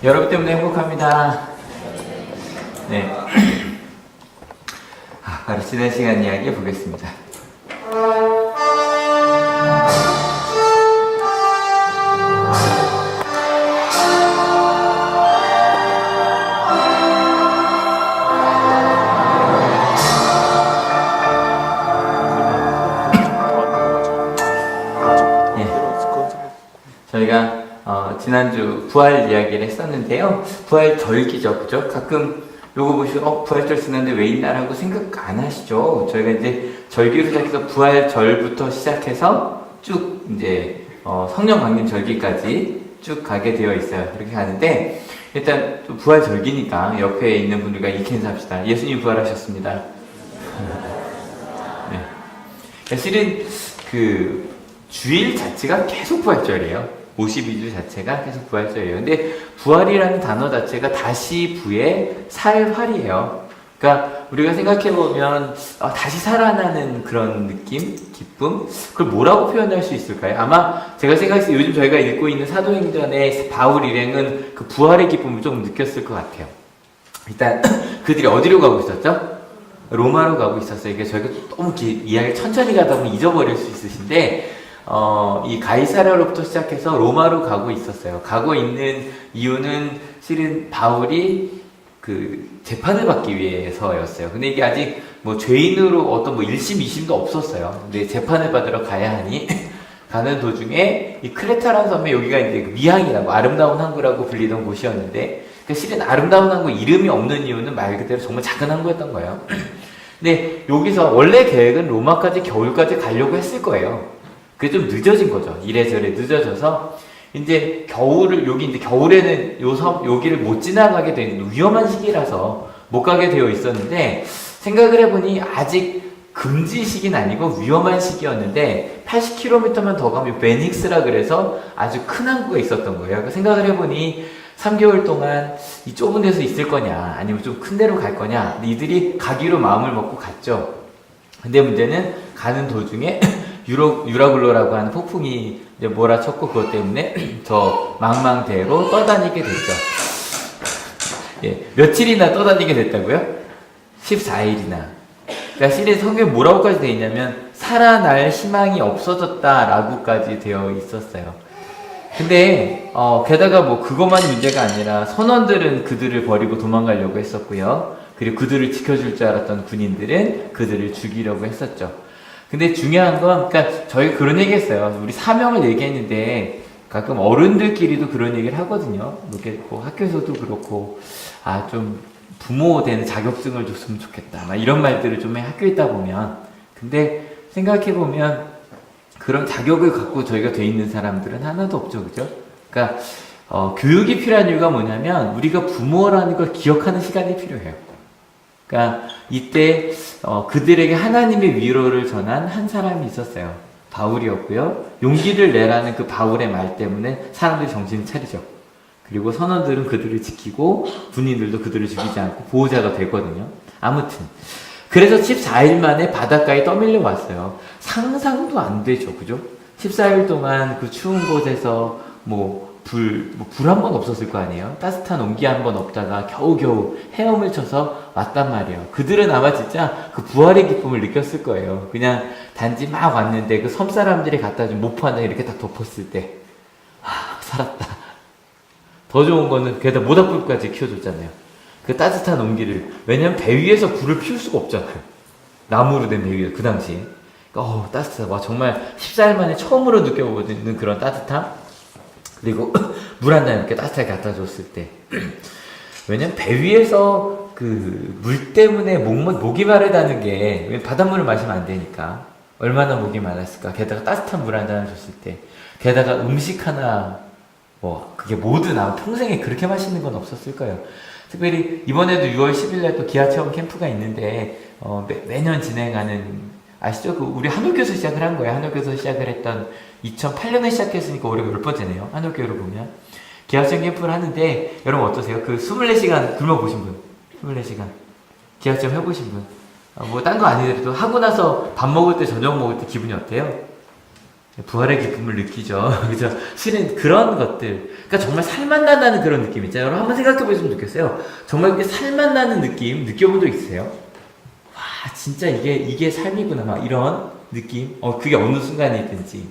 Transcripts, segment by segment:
여러분 때문에 행복합니다. 네. 바로 지난 시간 이야기 보겠습니다. 저희가 지난주 부활 이야기를 했었는데요. 부활 절기죠, 그죠? 가끔 요거 보시고 부활절 쓰는데 왜 있나라고 생각 안 하시죠? 저희가 이제 절기로 시작해서 부활절부터 시작해서 쭉 이제 성령 강림 절기까지 쭉 가게 되어 있어요. 그렇게 가는데 일단 부활절기니까 옆에 있는 분들과 이렇게 인사합시다. 예수님 부활하셨습니다. 네. 실은 그 주일 자체가 계속 부활절이에요. 52주 자체가 계속 부활절이에요. 근데 부활이라는 단어 자체가 다시 부의 살활이에요. 그러니까 우리가 생각해보면 다시 살아나는 그런 느낌, 기쁨, 그걸 뭐라고 표현할 수 있을까요? 아마 제가 생각했을 때 요즘 저희가 읽고 있는 사도행전의 바울 일행은 그 부활의 기쁨을 조금 느꼈을 것 같아요. 일단 그들이 어디로 가고 있었죠? 로마로 가고 있었어요. 이게 저희가 너무 이야기를 천천히 가다 보면 잊어버릴 수 있으신데 이 가이사랴로부터 시작해서 로마로 가고 있었어요. 가고 있는 이유는 실은 바울이 그 재판을 받기 위해서였어요. 근데 이게 아직 뭐 죄인으로 어떤 뭐 1심, 2심도 없었어요. 근데 재판을 받으러 가야 하니 가는 도중에 이 크레타라는 섬에 여기가 이제 미항이라고 아름다운 항구라고 불리던 곳이었는데 실은 아름다운 항구 이름이 없는 이유는 말 그대로 정말 작은 항구였던 거예요. 근데 여기서 원래 계획은 로마까지 겨울까지 가려고 했을 거예요. 그게 좀 늦어진 거죠. 이래저래 늦어져서 이제 겨울에는 여기를 못 지나가게 되는 위험한 시기라서 못 가게 되어 있었는데 생각을 해보니 아직 금지 시기는 아니고 위험한 시기였는데 80km만 더 가면 베닉스라 그래서 아주 큰 항구가 있었던 거예요. 그러니까 생각을 해보니 3개월 동안 이 좁은 데서 있을 거냐 아니면 좀 큰 데로 갈 거냐 이들이 가기로 마음을 먹고 갔죠. 근데 문제는 가는 도중에 유라굴로라고 하는 폭풍이 이제 몰아쳤고 그것 때문에 저 망망대해로 떠다니게 됐죠. 예, 며칠이나 떠다니게 됐다고요? 14일이나. 그러니까 실은 성경에 뭐라고까지 되어 있냐면 살아날 희망이 없어졌다라고까지 되어 있었어요. 근데 게다가 뭐 그것만이 문제가 아니라 선원들은 그들을 버리고 도망가려고 했었고요. 그리고 그들을 지켜줄 줄 알았던 군인들은 그들을 죽이려고 했었죠. 근데 중요한 건, 그러니까 저희가 그런 얘기 했어요. 우리 사명을 얘기했는데 가끔 어른들끼리도 그런 얘기를 하거든요. 이렇게 뭐 학교에서도 그렇고, 좀 부모 되는 자격증을 줬으면 좋겠다. 막 이런 말들을 좀 학교에 있다 보면. 근데 생각해보면 그런 자격을 갖고 저희가 돼 있는 사람들은 하나도 없죠. 그죠? 그러니까, 교육이 필요한 이유가 뭐냐면 우리가 부모라는 걸 기억하는 시간이 필요해요. 그러니까 이때 그들에게 하나님의 위로를 전한 한 사람이 있었어요. 바울이었고요. 용기를 내라는 그 바울의 말 때문에 사람들이 정신을 차리죠. 그리고 선원들은 그들을 지키고 군인들도 그들을 죽이지 않고 보호자가 되거든요. 아무튼 그래서 14일 만에 바닷가에 떠밀려 왔어요. 상상도 안 되죠. 그죠? 14일 동안 그 추운 곳에서 불 한 번 없었을 거 아니에요? 따뜻한 온기 한 번 없다가 겨우겨우 헤엄을 쳐서 왔단 말이에요. 그들은 아마 진짜 그 부활의 기쁨을 느꼈을 거예요. 그냥 단지 막 왔는데 그 섬 사람들이 갖다 준 모포 하나 이렇게 딱 덮었을 때, 살았다. 더 좋은 거는 게다가 모닥불까지 키워줬잖아요. 그 따뜻한 온기를. 왜냐면 배 위에서 불을 피울 수가 없잖아요. 나무로 된 배 위에, 그 당시에. 따뜻하다. 와, 정말 14일 만에 처음으로 느껴보는 그런 따뜻함? 그리고 물 한 잔 이렇게 따뜻하게 갖다 줬을 때. 왜냐면 배 위에서 그 물 때문에 목이 마르다는 게 바닷물을 마시면 안 되니까 얼마나 목이 말랐을까. 게다가 따뜻한 물 한 잔을 줬을 때, 게다가 음식 하나 그게 뭐든 아마 평생에 그렇게 맛있는 건 없었을 거예요. 특별히 이번에도 6월 10일날 또 기아체험 캠프가 있는데 매년 진행하는 아시죠? 우리 한옥교에서 시작을 한 거예요. 한옥교에서 시작을 했던 2008년에 시작했으니까 올해가 10번째네요. 한옥교로 보면. 기하청 캠프를 하는데, 여러분 어떠세요? 그 24시간 굶어보신 분? 24시간. 기하청 해보신 분? 딴 거 아니더라도 하고 나서 밥 먹을 때, 저녁 먹을 때 기분이 어때요? 부활의 기쁨을 느끼죠. 그죠? 실은 그런 것들, 그러니까 정말 살맛 난다는 그런 느낌 있잖아요. 여러분 한번 생각해 보셨으면 좋겠어요. 정말 그게 살맛 나는 느낌 느껴본 적 있으세요? 와, 진짜 이게 삶이구나. 막 이런 느낌? 그게 어느 순간에 있든지.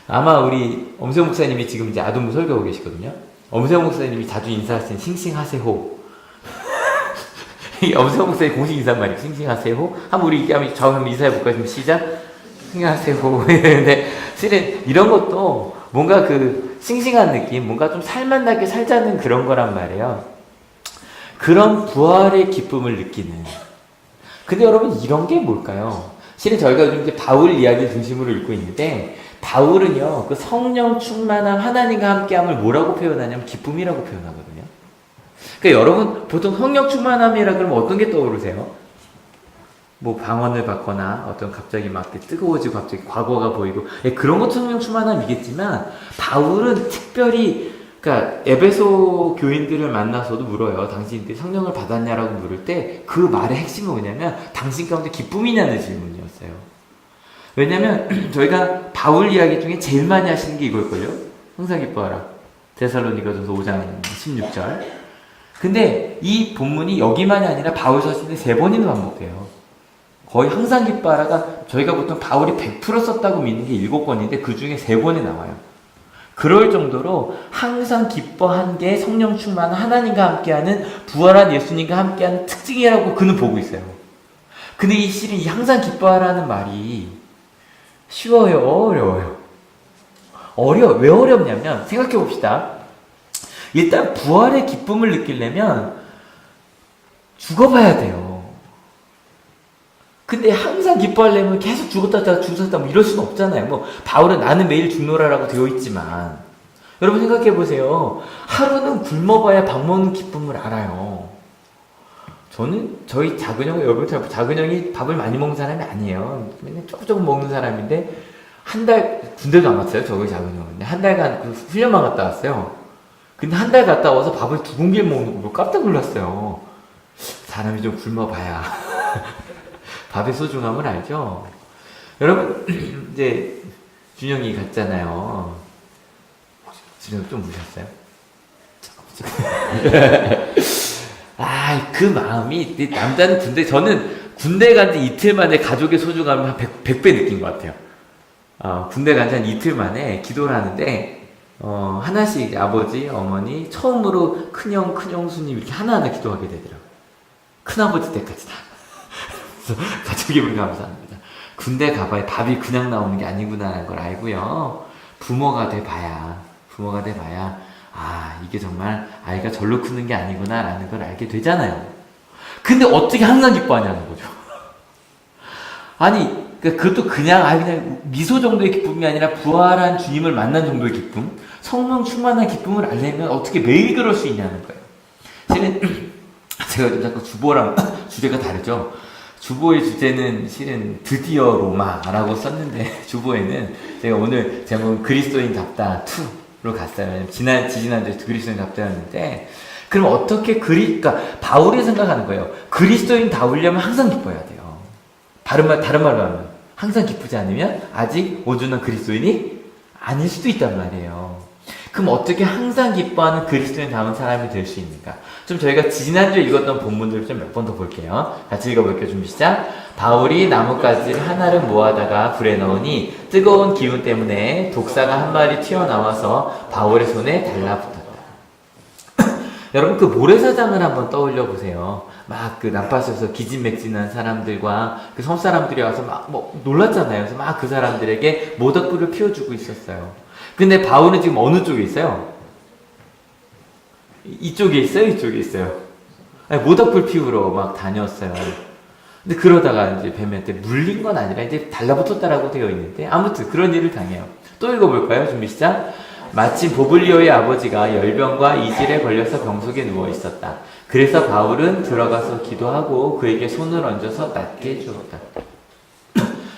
아마 우리 엄세호 목사님이 지금 이제 아동부 설교하고 계시거든요. 엄세호 목사님이 자주 인사하시는 싱싱하세요. 엄세호 목사님 공식 인사말이 싱싱하세요. 한번 우리 한번 인사해볼까요? 시작! 싱싱하세요. 근데 실은 이런 것도 뭔가 그 싱싱한 느낌, 뭔가 좀 살만나게 살자는 그런 거란 말이에요. 그런 부활의 기쁨을 느끼는. 근데 여러분 이런 게 뭘까요? 실은 저희가 요즘 이제 바울 이야기 중심으로 읽고 있는데 바울은요 그 성령 충만한 하나님과 함께함을 뭐라고 표현하냐면 기쁨이라고 표현하거든요. 그러니까 여러분 보통 성령 충만함이라 그러면 어떤 게 떠오르세요? 뭐 방언을 받거나 어떤 갑자기 막 뜨거워지고 갑자기 과거가 보이고 그런 것도 성령 충만함이겠지만 바울은 특별히 그러니까 에베소 교인들을 만나서도 물어요. 당신들이 성령을 받았냐라고 물을 때 그 말의 핵심은 뭐냐면 당신 가운데 기쁨이 있냐는 질문이었어요. 왜냐면 저희가 바울 이야기 중에 제일 많이 하시는 게 이걸걸요. 항상 기뻐하라. 데살로니가전서 5장 16절. 근데 이 본문이 여기만이 아니라 바울 서신에 3번이나 반복돼요. 거의 항상 기뻐하라가 저희가 보통 바울이 100% 썼다고 믿는 게 7권인데 그 중에 3권이 나와요. 그럴 정도로 항상 기뻐한 게 성령 충만한 하나님과 함께하는 부활한 예수님과 함께하는 특징이라고 그는 보고 있어요. 근데 이 실은 이 항상 기뻐하라는 말이 쉬워요? 어려워요? 왜 어렵냐면 생각해 봅시다. 일단 부활의 기쁨을 느끼려면 죽어봐야 돼요. 근데 항상 기뻐하려면 계속 죽었다 뭐 이럴 수는 없잖아요. 뭐 바울은 나는 매일 죽노라라고 되어 있지만 여러분 생각해 보세요. 하루는 굶어봐야 밥 먹는 기쁨을 알아요. 저는 저희 작은 형, 여러분처럼 작은 형이 밥을 많이 먹는 사람이 아니에요. 맨날 조금 먹는 사람인데 한 달 군대도 안 갔어요. 저희 작은 형은 한 달간 그 훈련만 갔다 왔어요. 근데 한 달 갔다 와서 밥을 2공기를 먹는 거 깜짝 놀랐어요. 사람이 좀 굶어봐야 밥의 소중함을 알죠? 여러분, 이제, 준영이 갔잖아요. 준영이 좀 우셨어요? 그 마음이, 남자는 저는 군대 간 지 이틀 만에 가족의 소중함을 한 100배 느낀 것 같아요. 군대 간 지 한 이틀 만에 기도를 하는데, 하나씩 아버지, 어머니, 처음으로 큰형, 큰형수님 이렇게 하나하나 기도하게 되더라고요. 큰아버지 때까지 다. 가족이 감사합니다. 군대 가봐야 밥이 그냥 나오는 게 아니구나라는 걸 알고요. 부모가 돼봐야 이게 정말 아이가 절로 크는 게 아니구나라는 걸 알게 되잖아요. 근데 어떻게 항상 기뻐하냐는 거죠. 아니 그것도 그냥 미소 정도의 기쁨이 아니라 부활한 주님을 만난 정도의 기쁨, 성령 충만한 기쁨을 알려면 어떻게 매일 그럴 수 있냐는 거예요. 제가 자꾸 주보랑 주제가 다르죠. 주보의 주제는 실은 드디어 로마라고 썼는데 주보에는 제가 오늘 제목은 그리스도인답다 2로 갔어요. 지지난주에 그리스도인답다였는데 그럼 어떻게 그러니까 바울이 생각하는 거예요. 그리스도인다우려면 항상 기뻐야 돼요. 다른 말로 하면 항상 기쁘지 않으면 아직 온전한 그리스도인이 아닐 수도 있단 말이에요. 그럼 어떻게 항상 기뻐하는 그리스도인다운 사람이 될 수 있는가? 좀 저희가 지난주에 읽었던 본문들을 좀 몇 번 더 볼게요. 같이 읽어볼게요. 준비 시작. 바울이 나뭇가지를 하나를 모아다가 불에 넣으니 뜨거운 기운 때문에 독사가 한 마리 튀어나와서 바울의 손에 달라붙었다. 여러분 그 모래사장을 한번 떠올려 보세요. 막 그 난파선에서 기진맥진한 사람들과 그 섬사람들이 와서 막 놀랐잖아요. 그래서 막 그 사람들에게 모닥불을 피워주고 있었어요. 근데 바울은 지금 어느 쪽에 있어요? 이쪽에 있어요? 이쪽에 있어요? 모닥불 피우러 막 다녔어요. 근데 그러다가 이제 뱀한테 물린 건 아니라 이제 달라붙었다라고 되어 있는데 아무튼 그런 일을 당해요. 또 읽어볼까요? 준비 시작. 마침 보블리오의 아버지가 열병과 이질에 걸려서 병석에 누워 있었다. 그래서 바울은 들어가서 기도하고 그에게 손을 얹어서 낫게 해주었다.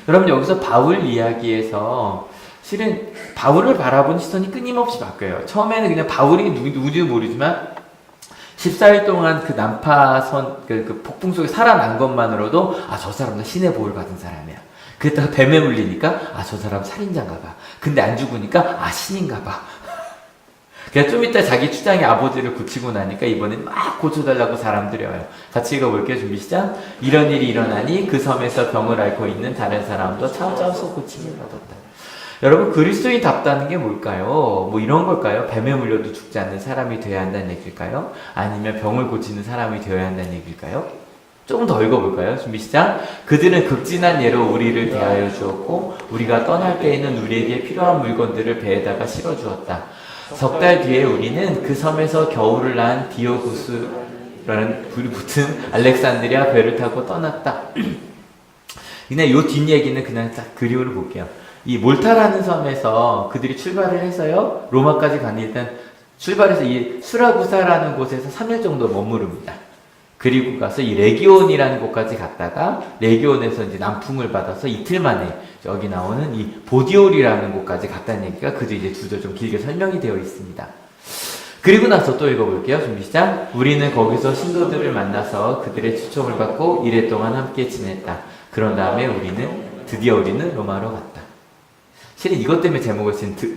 여러분 여기서 바울 이야기에서 실은 바울을 바라보는 시선이 끊임없이 바뀌어요. 처음에는 그냥 바울이 누군지는 모르지만 14일 동안 그 난파선 그 폭풍 속에 살아난 것만으로도 저 사람은 신의 보호를 받은 사람이야. 그랬다가 뱀에 물리니까 저 사람 살인자인가 봐. 근데 안 죽으니까 신인가 봐. 그러니까 좀 이따 자기 추장의 아버지를 고치고 나니까 이번엔 막 고쳐달라고 사람들이 와요. 같이 읽어볼게요. 준비 시작. 이런 일이 일어나니 그 섬에서 병을 앓고 있는 다른 사람도 찾아와서 고침을 받았다. 여러분, 그리스도인답다는 게 뭘까요? 뭐 이런 걸까요? 뱀에 물려도 죽지 않는 사람이 되어야 한다는 얘기일까요? 아니면 병을 고치는 사람이 되어야 한다는 얘기일까요? 조금 더 읽어볼까요? 준비 시작. 그들은 극진한 예로 우리를 대하여 주었고 우리가 떠날 때에는 우리에게 필요한 물건들을 배에다가 실어주었다. 석 달 뒤에 우리는 그 섬에서 겨울을 난 디오구스라는 불이 붙은 알렉산드리아 배를 타고 떠났다. 그냥 요 뒷얘기는 그냥 딱 그림으로 볼게요. 이 몰타라는 섬에서 그들이 출발을 해서요, 로마까지 가는 일단 출발해서 이 수라구사라는 곳에서 3일 정도 머무릅니다. 그리고 가서 이 레기온이라는 곳까지 갔다가 레기온에서 이제 남풍을 받아서 이틀 만에 여기 나오는 이 보디올이라는 곳까지 갔다는 얘기가 그저 이제 주저 좀 길게 설명이 되어 있습니다. 그리고 나서 또 읽어볼게요. 준비 시작. 우리는 거기서 신도들을 만나서 그들의 추첨을 받고 이래 동안 함께 지냈다. 그런 다음에 드디어 우리는 로마로 갔다. 실은 이것 때문에 제목을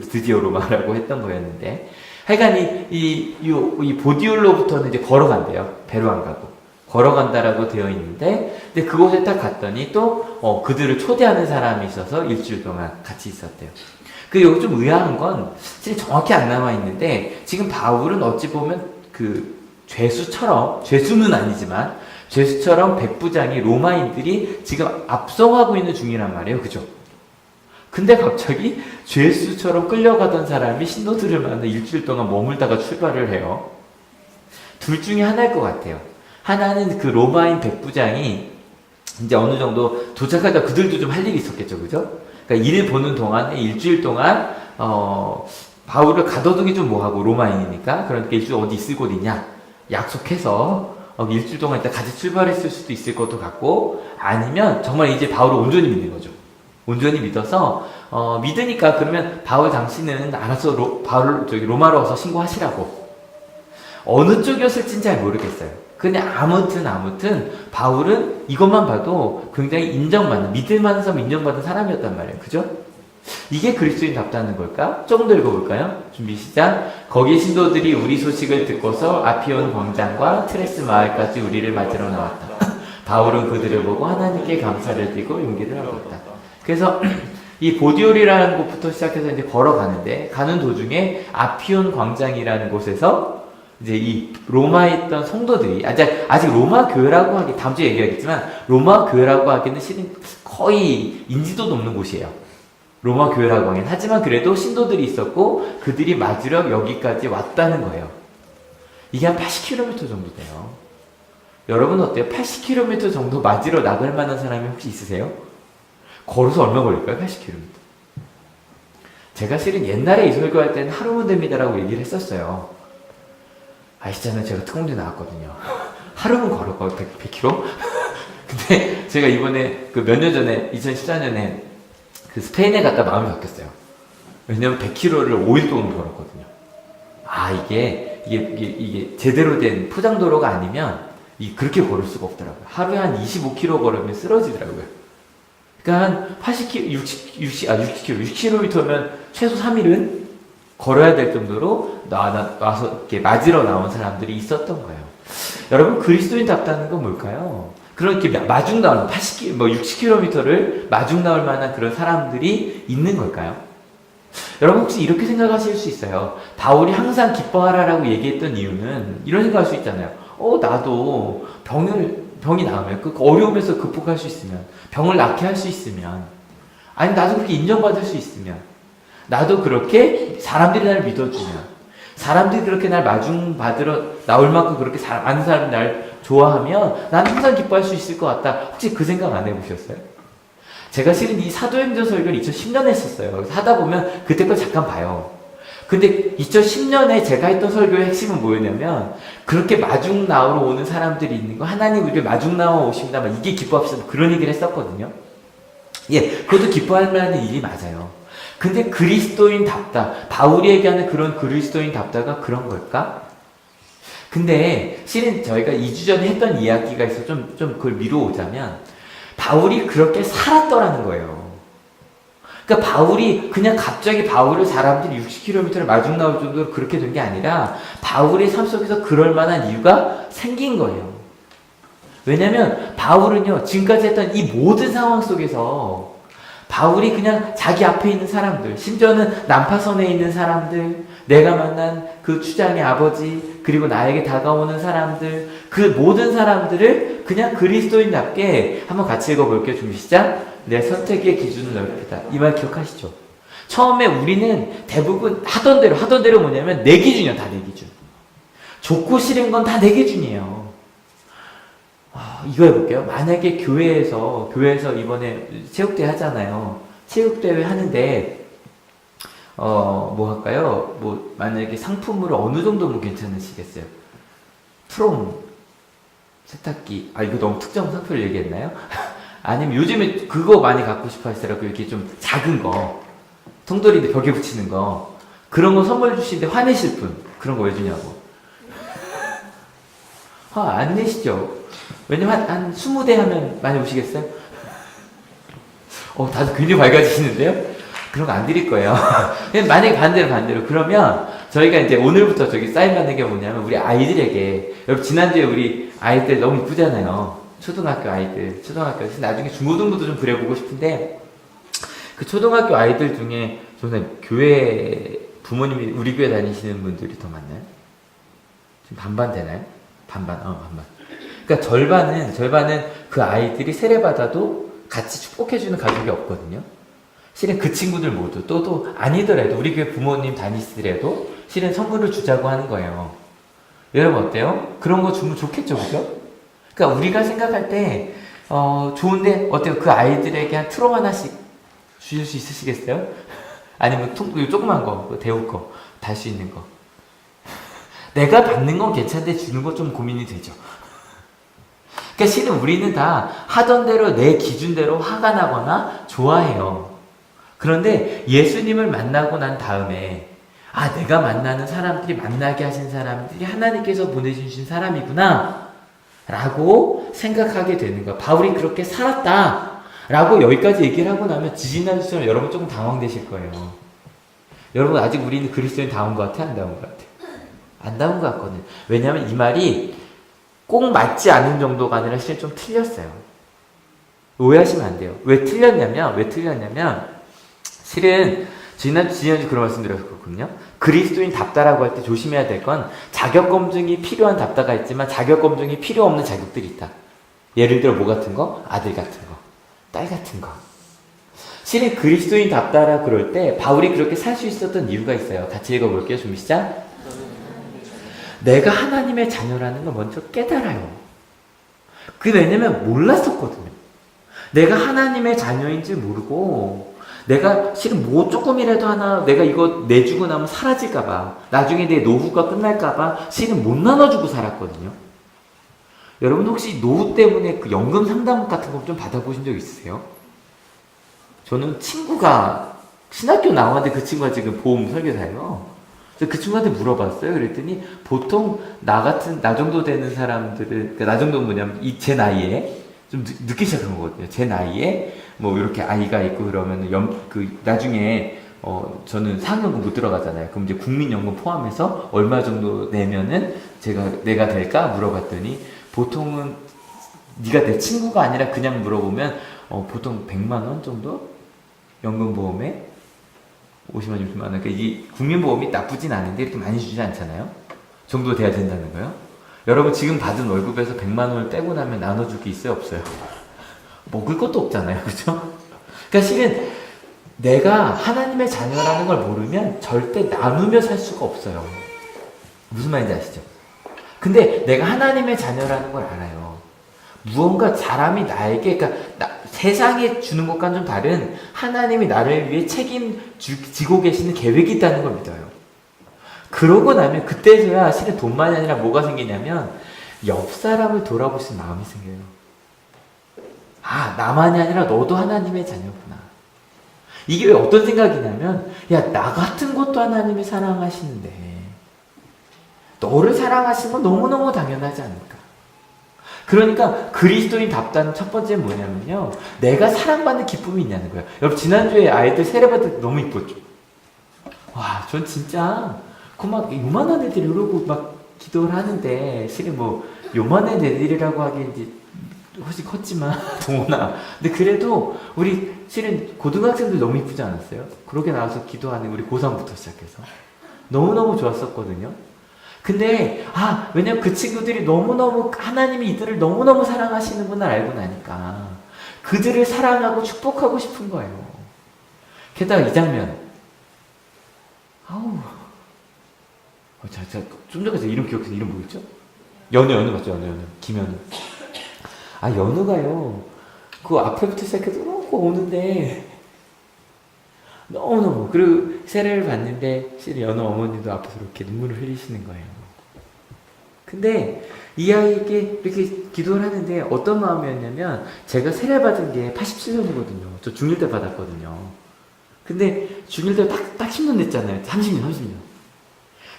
드디어 로마라고 했던 거였는데, 하여간 이 보디올로부터는 이제 걸어간대요. 배로 안 가고. 걸어간다라고 되어 있는데, 근데 그곳에 딱 갔더니 또, 그들을 초대하는 사람이 있어서 일주일 동안 같이 있었대요. 여기 좀 의아한 건, 사실 정확히 안 나와 있는데, 지금 바울은 어찌 보면 죄수는 아니지만, 죄수처럼 백부장이 로마인들이 지금 압송하고 있는 중이란 말이에요. 그죠? 근데 갑자기 죄수처럼 끌려가던 사람이 신도들을 만나 일주일 동안 머물다가 출발을 해요. 둘 중에 하나일 것 같아요. 하나는 그 로마인 백부장이 이제 어느 정도 도착하자 그들도 좀 할 일이 있었겠죠. 그죠? 그러니까 일 보는 동안에 일주일 동안, 바울을 가둬두기 좀 뭐하고 로마인이니까. 그러니까 일주일 어디 있을 곳 있냐? 약속해서 일주일 동안 일단 같이 출발했을 수도 있을 것도 같고, 아니면 정말 이제 바울을 온전히 믿는 거죠. 온전히 믿어서, 믿으니까 그러면 바울 당신은 알아서 로마로 와서 신고하시라고. 어느 쪽이었을진 잘 모르겠어요. 근데 아무튼 바울은 이것만 봐도 굉장히 믿을만한 사람 인정받은 사람이었단 말이에요. 그죠? 이게 그리스도인답다는 걸까? 조금 더 읽어볼까요? 준비 시작. 거기 신도들이 우리 소식을 듣고서 아피온 광장과 트레스 마을까지 우리를 맞으러 나왔다. 바울은 그들을 보고 하나님께 감사를 드리고 용기를 얻었다. 그래서 이 보디올이라는 곳부터 시작해서 이제 걸어가는데, 가는 도중에 아피온 광장이라는 곳에서 이제 이 로마에 있던 성도들이, 아직 로마 교회라고 하기, 다음 주에 얘기하겠지만, 로마 교회라고 하기는 실은 거의 인지도도 없는 곳이에요. 로마 교회라고 하긴. 하지만 그래도 신도들이 있었고, 그들이 맞으러 여기까지 왔다는 거예요. 이게 한 80km 정도 돼요. 여러분 어때요? 80km 정도 맞으러 나갈 만한 사람이 혹시 있으세요? 걸어서 얼마 걸릴까요? 80km. 제가 실은 옛날에 이 설교할 때는 하루면 됩니다라고 얘기를 했었어요. 아시잖아요. 제가 특공대 나왔거든요. 하루면 걸어가 100km? 근데 제가 이번에 몇 년 전에 2014년에 그 스페인에 갔다 마음이 바뀌었어요. 왜냐면 100km를 5일 동안 걸었거든요. 이게 제대로 된 포장도로가 아니면 그렇게 걸을 수가 없더라고요. 하루에 한 25km 걸으면 쓰러지더라고요. 그러니까 한 60km면 최소 3일은 걸어야 될 정도로 와서 이렇게 맞으러 나온 사람들이 있었던 거예요. 여러분, 그리스도인답다는 건 뭘까요? 그렇게 마중 나올 60km를 마중 나올 만한 그런 사람들이 있는 걸까요? 여러분, 혹시 이렇게 생각하실 수 있어요. 바울이 항상 기뻐하라라고 얘기했던 이유는 이런 생각할 수 있잖아요. 나도 병이 나오면 그 어려움에서 극복할 수 있으면, 병을 낫게 할 수 있으면, 아니 나도 그렇게 인정받을 수 있으면, 나도 그렇게 사람들이 나를 믿어주면, 사람들이 그렇게 날 마중받으러 나올 만큼 그렇게 많은 사람이 날 좋아하면 난 항상 기뻐할 수 있을 것 같다. 혹시 그 생각 안 해보셨어요? 제가 실은 이 사도행전 설교를 2010년에 했었어요. 그래서 하다 보면 그때 걸 잠깐 봐요. 근데 2010년에 제가 했던 설교의 핵심은 뭐였냐면, 그렇게 마중 나오러 오는 사람들이 있는 거, 하나님 우리를 마중 나와 오십니다. 이게 기뻐합시다. 그런 얘기를 했었거든요. 그것도 기뻐할 만한 일이 맞아요. 근데 그리스도인답다, 바울이 얘기하는 그런 그리스도인답다가 그런 걸까? 근데 실은 저희가 2주 전에 했던 이야기가 있어서 좀 그걸 미루어 오자면, 바울이 그렇게 살았더라는 거예요. 그러니까 바울이 그냥 갑자기 바울을 사람들이 60km를 마중 나올 정도로 그렇게 된 게 아니라 바울의 삶 속에서 그럴 만한 이유가 생긴 거예요. 왜냐면 바울은요, 지금까지 했던 이 모든 상황 속에서 바울이 그냥 자기 앞에 있는 사람들, 심지어는 난파선에 있는 사람들, 내가 만난 그 추장의 아버지, 그리고 나에게 다가오는 사람들, 그 모든 사람들을 그냥 그리스도인답게 한번 같이 읽어볼게요. 준비 시작. 내 선택의 기준을 넓히다. 이 말 기억하시죠? 처음에 우리는 대부분 하던 대로 뭐냐면 내 기준이야. 다 내 기준. 좋고 싫은 건 다 내 기준이에요. 이거 해볼게요. 만약에 교회에서 이번에 체육대회 하잖아요. 체육대회 하는데 뭐 할까요? 뭐 만약에 상품으로 어느 정도면 괜찮으시겠어요? 트롬, 세탁기. 이거 너무 특정 상표를 얘기했나요? 아니면 요즘에 그거 많이 갖고 싶어 하시더라고요. 이렇게 좀 작은 거, 통돌이인데 벽에 붙이는 거, 그런 거 선물 주시는데 화내실 분, 그런 거 왜 주냐고. 화 안 내시죠? 왜냐면 한 20대 하면 많이 오시겠어요? 다들 굉장히 밝아지시는데요? 그런 거 안 드릴 거예요. 만약에 반대로. 그러면 저희가 이제 오늘부터 저기 사인 받는 게 뭐냐면 우리 아이들에게, 여러분 지난주에 우리 아이들 너무 이쁘잖아요. 초등학교 아이들, 나중에 중고등부도 좀 그려보고 싶은데, 그 초등학교 아이들 중에 저는 교회 부모님이 우리 교회 다니시는 분들이 더 많나요? 지금 반반 되나요? 반반. 그러니까 절반은 그 아이들이 세례받아도 같이 축복해주는 가족이 없거든요. 실은 그 친구들 모두 또 아니더라도 우리 교회 부모님 다니시더라도 실은 선물을 주자고 하는 거예요. 여러분 어때요? 그런 거 주면 좋겠죠, 그죠? 그러니까 우리가 생각할 때 좋은데 어때요? 그 아이들에게 한 트롬 하나씩 주실 수 있으시겠어요? 아니면 조그만 거, 데울 거, 달 수 있는 거. 내가 받는 건 괜찮은데 주는 거 좀 고민이 되죠. 그러니까 실은 우리는 다 하던 대로 내 기준대로 화가 나거나 좋아해요. 그런데 예수님을 만나고 난 다음에 내가 만나는 사람들이, 만나게 하신 사람들이 하나님께서 보내주신 사람이구나 라고 생각하게 되는 거야. 바울이 그렇게 살았다 라고 여기까지 얘기를 하고 나면 지지난주처럼 여러분 조금 당황되실 거예요. 여러분 아직 우리는 그리스도인 다운 것 같아? 안 다운 것 같아? 안 다운 것 같거든. 왜냐하면 이 말이 꼭 맞지 않은 정도가 아니라 실은 좀 틀렸어요. 오해하시면 안 돼요. 왜 틀렸냐면 실은 지난주 그런 말씀 드렸거든요. 그리스도인 답다라고 할 때 조심해야 될 건 자격 검증이 필요한 답다가 있지만 자격 검증이 필요 없는 자격들이 있다. 예를 들어 뭐 같은 거? 아들 같은 거, 딸 같은 거. 실은 그리스도인 답다라 그럴 때 바울이 그렇게 살 수 있었던 이유가 있어요. 같이 읽어볼게요. 준비 시작. 내가 하나님의 자녀라는 걸 먼저 깨달아요. 왜냐면 몰랐었거든요. 내가 하나님의 자녀인지 모르고 내가 실은 뭐 조금이라도 하나 내가 이거 내주고 나면 사라질까봐, 나중에 내 노후가 끝날까봐 실은 못 나눠주고 살았거든요. 여러분 혹시 노후 때문에 그 연금 상담 같은 거 좀 받아보신 적 있으세요? 저는 친구가 신학교 나왔는데 그 친구가 지금 보험 설계사예요. 그래서 그 친구한테 물어봤어요. 그랬더니 보통 나 정도 되는 사람들은, 그러니까 나 정도는 뭐냐면 제 나이에 좀 늦게 시작한 거거든요. 제 나이에 뭐 이렇게 아이가 있고 그러면 나중에 저는 상여금 못 들어가잖아요. 그럼 이제 국민연금 포함해서 얼마 정도 내면은 내가 될까 물어봤더니 보통은 네가 내 친구가 아니라 그냥 물어보면 보통 100만 원 정도 연금보험에 50만, 60만 원. 그러니까 이 국민보험이 나쁘진 않은데 이렇게 많이 주지 않잖아요. 정도 돼야 된다는 거예요. 여러분 지금 받은 월급에서 100만 원을 떼고 나면 나눠줄 게 있어요, 없어요? 먹을 것도 없잖아요, 그렇죠? 그러니까 실은 내가 하나님의 자녀라는 걸 모르면 절대 나누며 살 수가 없어요. 무슨 말인지 아시죠? 근데 내가 하나님의 자녀라는 걸 알아요. 무언가 사람이 나에게, 그러니까 세상에 주는 것과는 좀 다른 하나님이 나를 위해 책임지고 계시는 계획이 있다는 걸 믿어요. 그러고 나면 그때서야 실은 돈만이 아니라 뭐가 생기냐면 옆 사람을 돌아보시는 마음이 생겨요. 나만이 아니라 너도 하나님의 자녀구나. 이게 왜 어떤 생각이냐면 나 같은 것도 하나님이 사랑하시는데 너를 사랑하시는 건 너무너무 당연하지 않을까. 그러니까 그리스도인답다는 첫 번째 뭐냐면요. 내가 사랑받는 기쁨이 있냐는 거예요. 여러분 지난주에 아이들 세례받을 때 너무 이뻤죠. 와, 전 진짜 그 막 요만한 애들이 이러고 막 기도를 하는데 실은 뭐 요만한 애들이라고 하기엔 이제 훨씬 컸지만 동원아. 근데 그래도 우리 실은 고등학생들 너무 이쁘지 않았어요? 그렇게 나와서 기도하는 우리 고3부터 시작해서 너무너무 좋았었거든요. 근데 왜냐면 그 친구들이 너무너무 하나님이 이들을 너무너무 사랑하시는구나 알고 나니까 그들을 사랑하고 축복하고 싶은 거예요. 게다가 이 장면 좀 전에 이름 기억해서 이름 뭐였죠? 연우 맞죠? 연우 김연우. 연우가요 그 앞에부터 시작해서 오는데 너무너무 그리고 세례를 받는데 연우 어머니도 앞에서 이렇게 눈물을 흘리시는 거예요. 근데 이 아이에게 이렇게 기도를 하는데 어떤 마음이었냐면 제가 세례 받은 게 87년이거든요. 저 중1 때 받았거든요. 근데 중1 때 딱 10년 됐잖아요. 30년.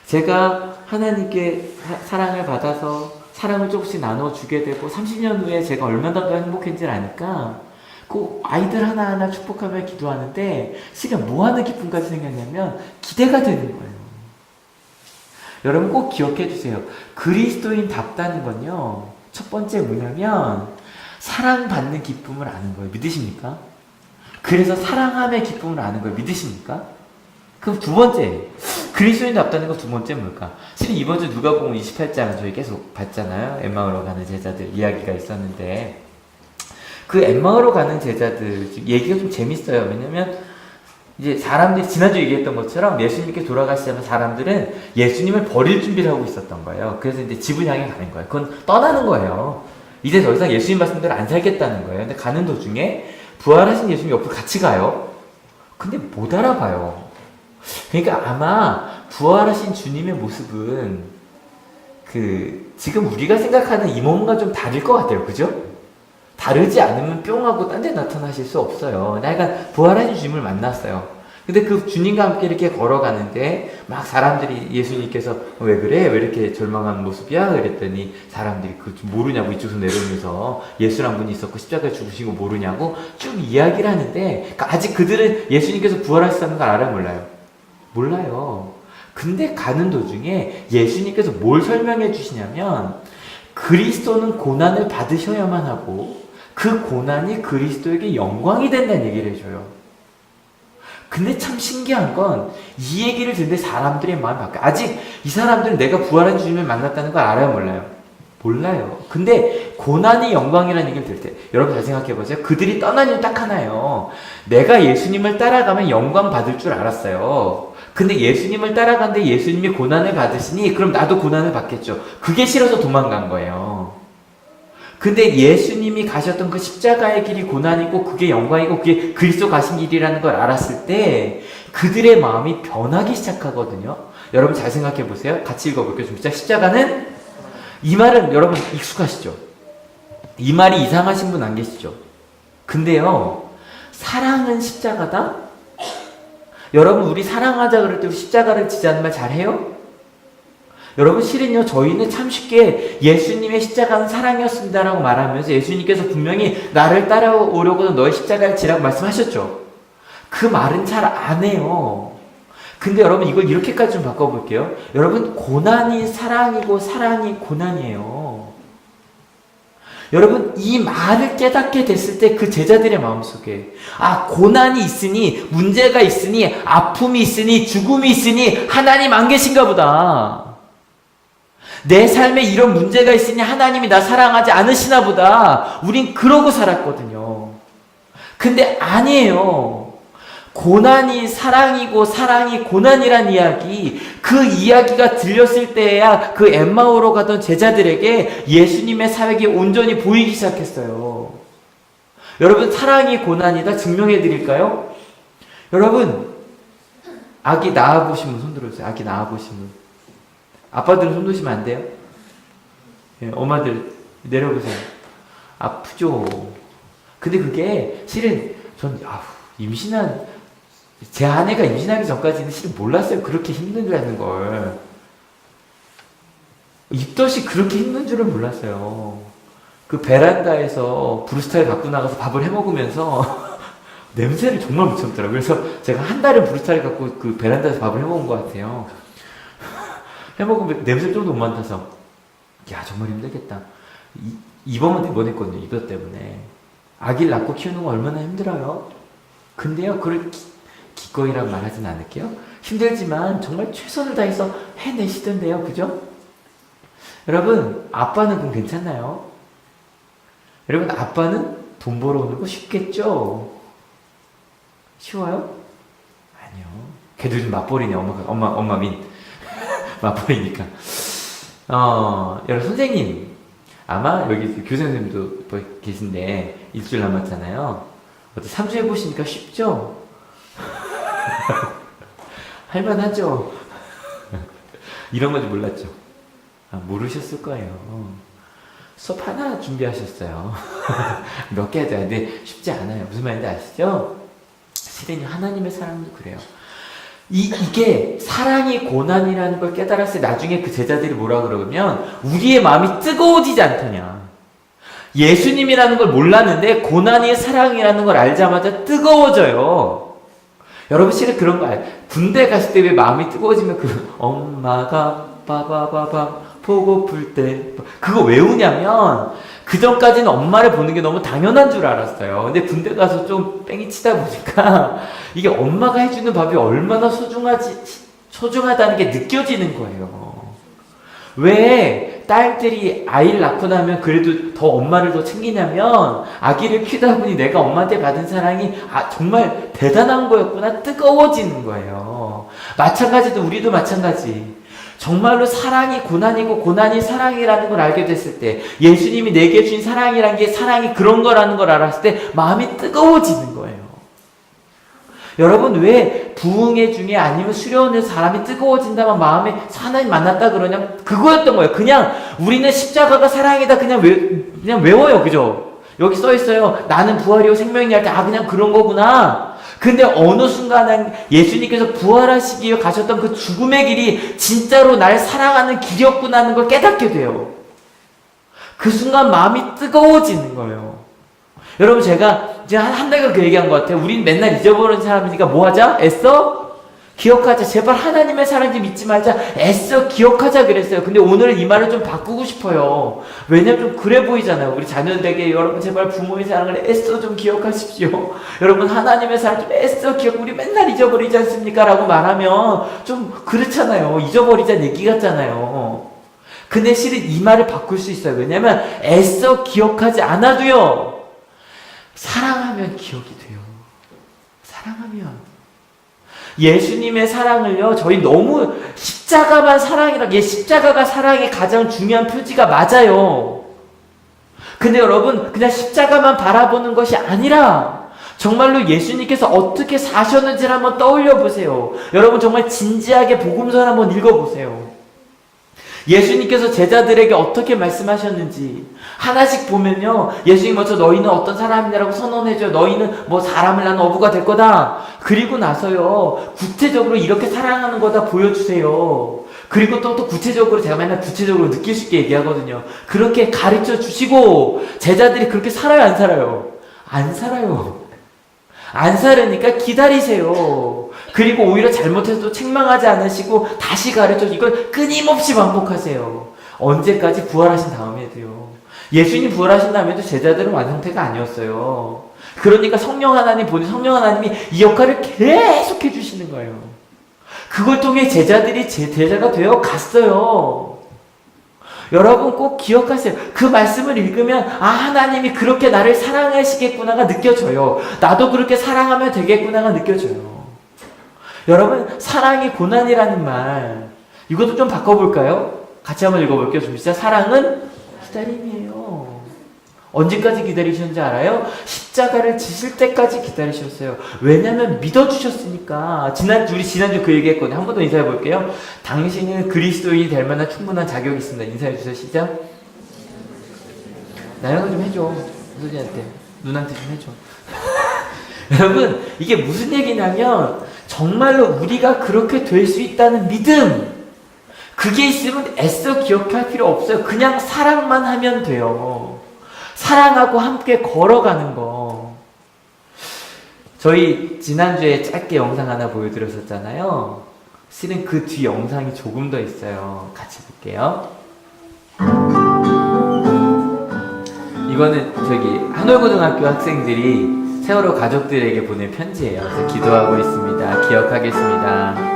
제가 하나님께 사랑을 받아서 사랑을 조금씩 나눠주게 되고 30년 후에 제가 얼마나 더 행복했는지 아니까 그 아이들 하나하나 축복하며 기도하는데 실은 뭐하는 기쁨까지 생겼냐면 기대가 되는 거예요. 여러분 꼭 기억해 주세요. 그리스도인답다는 건요. 첫 번째 뭐냐면 사랑받는 기쁨을 아는 거예요. 믿으십니까? 그래서 사랑함의 기쁨을 아는 거예요. 믿으십니까? 그럼 두 번째 그리스도인답다는 거 두 번째 뭘까? 실은 이번 주 누가복음 28장 저희 계속 봤잖아요. 엠마오로 가는 제자들 이야기가 있었는데 그 엠마오로 가는 제자들 얘기가 좀 재밌어요. 왜냐면 이제 사람들이 지난주 얘기했던 것처럼 예수님께 돌아가시자면 사람들은 예수님을 버릴 준비를 하고 있었던 거예요. 그래서 이제 집을 향해 가는 거예요. 그건 떠나는 거예요. 이제 더 이상 예수님 말씀대로 안 살겠다는 거예요. 근데 가는 도중에 부활하신 예수님 옆으로 같이 가요. 근데 못 알아봐요. 그러니까 아마 부활하신 주님의 모습은 지금 우리가 생각하는 이 몸과 좀 다를 것 같아요. 그죠? 다르지 않으면 뿅 하고 딴 데 나타나실 수 없어요. 약간 부활하신 주님을 만났어요. 근데 그 주님과 함께 이렇게 걸어가는데 막 사람들이 예수님께서 왜 그래? 왜 이렇게 절망한 모습이야? 그랬더니 사람들이 모르냐고 이쪽에서 내려오면서 예수란 분이 있었고 십자가에 죽으신 거 모르냐고 쭉 이야기를 하는데 그러니까 아직 그들은 예수님께서 부활하셨다는 걸 알아요? 몰라요? 몰라요. 근데 가는 도중에 예수님께서 뭘 설명해 주시냐면 그리스도는 고난을 받으셔야만 하고 그 고난이 그리스도에게 영광이 된다는 얘기를 해줘요. 근데 참 신기한 건 이 얘기를 듣는데 사람들의 마음이 바뀌어요. 아직 이 사람들은 내가 부활한 주님을 만났다는 걸 알아요? 몰라요? 몰라요. 근데 고난이 영광이라는 얘기를 들을 때 여러분 잘 생각해보세요. 그들이 떠난 이유 딱 하나예요. 내가 예수님을 따라가면 영광 받을 줄 알았어요. 근데 예수님을 따라간데 예수님이 고난을 받으시니 그럼 나도 고난을 받겠죠. 그게 싫어서 도망간 거예요. 근데 예수님이 가셨던 그 십자가의 길이 고난이고 그게 영광이고 그게 그리스도 가신 길이라는 걸 알았을 때 그들의 마음이 변하기 시작하거든요. 여러분 잘 생각해 보세요. 같이 읽어볼게요. 십자가는 이 말은 여러분 익숙하시죠? 이 말이 이상하신 분 안 계시죠? 근데요. 사랑은 십자가다? 여러분 우리 사랑하자 그럴 때 우리 십자가를 지자는 말 잘해요? 여러분 실은요 저희는 참 쉽게 예수님의 십자가는 사랑이었습니다라고 말하면서 예수님께서 분명히 나를 따라오려고는 너의 십자가를 지라고 말씀하셨죠. 그 말은 잘 안 해요. 근데 여러분 이걸 이렇게까지 좀 바꿔볼게요. 여러분 고난이 사랑이고 사랑이 고난이에요. 여러분 이 말을 깨닫게 됐을 때 그 제자들의 마음속에 고난이 있으니 문제가 있으니 아픔이 있으니 죽음이 있으니 하나님 안 계신가 보다. 내 삶에 이런 문제가 있으니 하나님이 나 사랑하지 않으시나 보다. 우린 그러고 살았거든요. 근데 아니에요. 고난이 사랑이고 사랑이 고난이란 이야기, 그 이야기가 들렸을 때야 그 엠마오로 가던 제자들에게 예수님의 사역이 온전히 보이기 시작했어요. 여러분 사랑이 고난이다 증명해 드릴까요? 여러분 아기 낳아보신 분 손 들어주세요. 아기 낳아보신 분. 아빠들은 손 드시면 안 돼요? 예, 엄마들 내려보세요. 아프죠? 근데 그게 실은 전 제 아내가 임신하기 전까지는 실은 몰랐어요. 그렇게 힘든다는 걸. 입덧이 그렇게 힘든 줄은 몰랐어요. 그 베란다에서 브루스타를 갖고 나가서 밥을 해 먹으면서 냄새를 정말 못 참더라고요. 그래서 제가 한 달은 브루스타를 갖고 그 베란다에서 밥을 해 먹은 것 같아요. 해 먹으면 냄새를 좀 못 맡아서 야 정말 힘들겠다. 입원만 4번 했거든요. 이것 때문에. 아기를 낳고 키우는 거 얼마나 힘들어요. 근데요 그걸 기꺼이란 말하진 않을게요. 힘들지만 정말 최선을 다해서 해내시던데요. 그죠? 여러분 아빠는 그럼 괜찮나요? 여러분 아빠는 돈 벌어오는 거 쉽겠죠? 쉬워요? 아니요. 걔도 좀 맞벌이네. 엄마 민 맞벌이니까. 여러분 선생님 아마 여기 교생 선생님도 계신데 일주일 남았잖아요. 어때 3주 해보시니까 쉽죠? 할만하죠? 이런 건지 몰랐죠? 모르셨을 거예요. 수업 하나 준비하셨어요. 몇 개 해야 돼. 쉽지 않아요. 무슨 말인지 아시죠? 실은 하나님의 사랑도 그래요. 이게 사랑이 고난이라는 걸 깨달았을 때 나중에 그 제자들이 뭐라 그러면 우리의 마음이 뜨거워지지 않더냐. 예수님이라는 걸 몰랐는데 고난이 사랑이라는 걸 알자마자 뜨거워져요. 여러분 실은 그런 거 알아요? 군대 갔을 때 왜 마음이 뜨거워지면 그 엄마가 빠바바바 보고플 때 그거 왜 우냐면 그 전까지는 엄마를 보는 게 너무 당연한 줄 알았어요. 근데 군대 가서 좀 뺑이 치다 보니까 이게 엄마가 해주는 밥이 얼마나 소중하다는 게 느껴지는 거예요. 왜 딸들이 아이를 낳고 나면 그래도 더 엄마를 더 챙기냐면 아기를 키우다 보니 내가 엄마한테 받은 사랑이 정말 대단한 거였구나 뜨거워지는 거예요. 마찬가지도 우리도 마찬가지. 정말로 사랑이 고난이고 고난이 사랑이라는 걸 알게 됐을 때 예수님이 내게 주신 사랑이란 게 사랑이 그런 거라는 걸 알았을 때 마음이 뜨거워지는 거예요. 여러분 왜 부흥회 중에 아니면 수련회에서 사람이 뜨거워진다면 마음에 하나님 만났다 그러냐면 그거였던 거예요. 그냥 우리는 십자가가 사랑이다 그냥 외워요. 그죠? 여기 써 있어요. 나는 부활이요 생명이냐 할 때 그냥 그런 거구나. 근데 어느 순간은 예수님께서 부활하시기 위해 가셨던 그 죽음의 길이 진짜로 날 사랑하는 길이었구나 하는 걸 깨닫게 돼요. 그 순간 마음이 뜨거워지는 거예요. 여러분 제가 이제 한 달간 그 얘기한 것 같아요. 우린 맨날 잊어버리는 사람이니까 뭐 하자? 애써 기억하자. 제발 하나님의 사랑 좀 잊지 말자. 애써 기억하자 그랬어요. 근데 오늘은 이 말을 좀 바꾸고 싶어요. 왜냐면 좀 그래 보이잖아요. 우리 자녀들에게 여러분 제발 부모의 사랑을 애써 좀 기억하십시오. 여러분 하나님의 사랑 좀 애써 우리 맨날 잊어버리지 않습니까? 라고 말하면 좀 그렇잖아요. 잊어버리자는 얘기 같잖아요. 근데 실은 이 말을 바꿀 수 있어요. 왜냐면 애써 기억하지 않아도요. 사랑하면 기억이 돼요. 사랑하면. 예수님의 사랑을요, 저희 너무 십자가만 십자가가 사랑의 가장 중요한 표지가 맞아요. 근데 여러분, 그냥 십자가만 바라보는 것이 아니라, 정말로 예수님께서 어떻게 사셨는지를 한번 떠올려 보세요. 여러분, 정말 진지하게 복음서를 한번 읽어보세요. 예수님께서 제자들에게 어떻게 말씀하셨는지 하나씩 보면요. 예수님 먼저 너희는 어떤 사람이라고 선언해줘요. 너희는 뭐 사람을 낳는 어부가 될 거다. 그리고 나서요. 구체적으로 이렇게 사랑하는 거다 보여주세요. 그리고 또 구체적으로 제가 맨날 구체적으로 느낄 수 있게 얘기하거든요. 그렇게 가르쳐 주시고 제자들이 그렇게 살아요 안 살아요? 안 살아요. 안 살으니까 기다리세요. 그리고 오히려 잘못해서도 책망하지 않으시고 다시 가르쳐 이걸 끊임없이 반복하세요. 언제까지? 부활하신 다음에도요. 예수님 부활하신 다음에도 제자들은 완성태가 아니었어요. 그러니까 성령 하나님이 이 역할을 계속 해주시는 거예요. 그걸 통해 제자들이 제자가 되어 갔어요. 여러분 꼭 기억하세요. 그 말씀을 읽으면 하나님이 그렇게 나를 사랑하시겠구나가 느껴져요. 나도 그렇게 사랑하면 되겠구나가 느껴져요. 여러분 사랑이 고난이라는 말 이것도 좀 바꿔볼까요? 같이 한번 읽어볼게요. 좀 시작. 사랑은 기다림이에요. 언제까지 기다리셨는지 알아요? 십자가를 지실 때까지 기다리셨어요. 왜냐면 믿어주셨으니까. 우리 지난주 그 얘기했거든요. 한 번 더 인사해볼게요. 당신은 그리스도인이 될 만한 충분한 자격이 있습니다. 인사해주세요. 시작. 나영아 좀 해줘. 소진한테. 누나한테 좀 해줘. 여러분 이게 무슨 얘기냐면 정말로 우리가 그렇게 될 수 있다는 믿음 그게 있으면 애써 기억할 필요 없어요. 그냥 사랑만 하면 돼요. 사랑하고 함께 걸어가는 거. 저희 지난주에 짧게 영상 하나 보여드렸었잖아요. 실은 그 뒤 영상이 조금 더 있어요. 같이 볼게요. 이거는 저기 한올고등학교 학생들이 세월호 가족들에게 보낸 편지예요. 그래서 기도하고 있습니다. 기억하겠습니다.